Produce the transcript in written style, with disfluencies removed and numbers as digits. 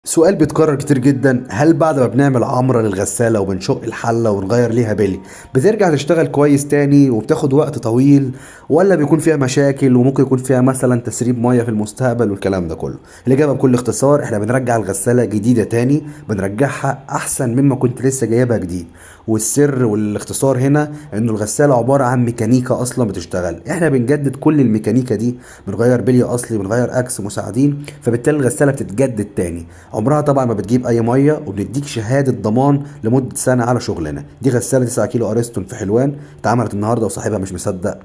سؤال بيتكرر كتير جدا، هل بعد ما بنعمل عمرة للغسالة وبنشق الحلة ونغير ليها بلي بترجع تشتغل كويس تاني وبتاخد وقت طويل، ولا بيكون فيها مشاكل وممكن يكون فيها مثلا تسريب مية في المستقبل والكلام ده كله؟ الإجابة بكل اختصار احنا بنرجع الغسالة جديدة تاني، بنرجعها أحسن مما كنت لسه جايبها جديد. والسر والاختصار هنا إنه الغسالة عبارة عن ميكانيكا أصلا بتشتغل، احنا بنجدد كل الميكانيكا دي، بنغير بلي أصلي، بنغير أكس مساعدين، فبالتالي الغسالة بتتجدد تاني. عمرها طبعا ما بتجيب اي ميه، وبنديك شهاده ضمان لمده سنه على شغلنا. دي غساله 9 كيلو ارسطون في حلوان، اتعملت النهارده وصاحبها مش مصدق.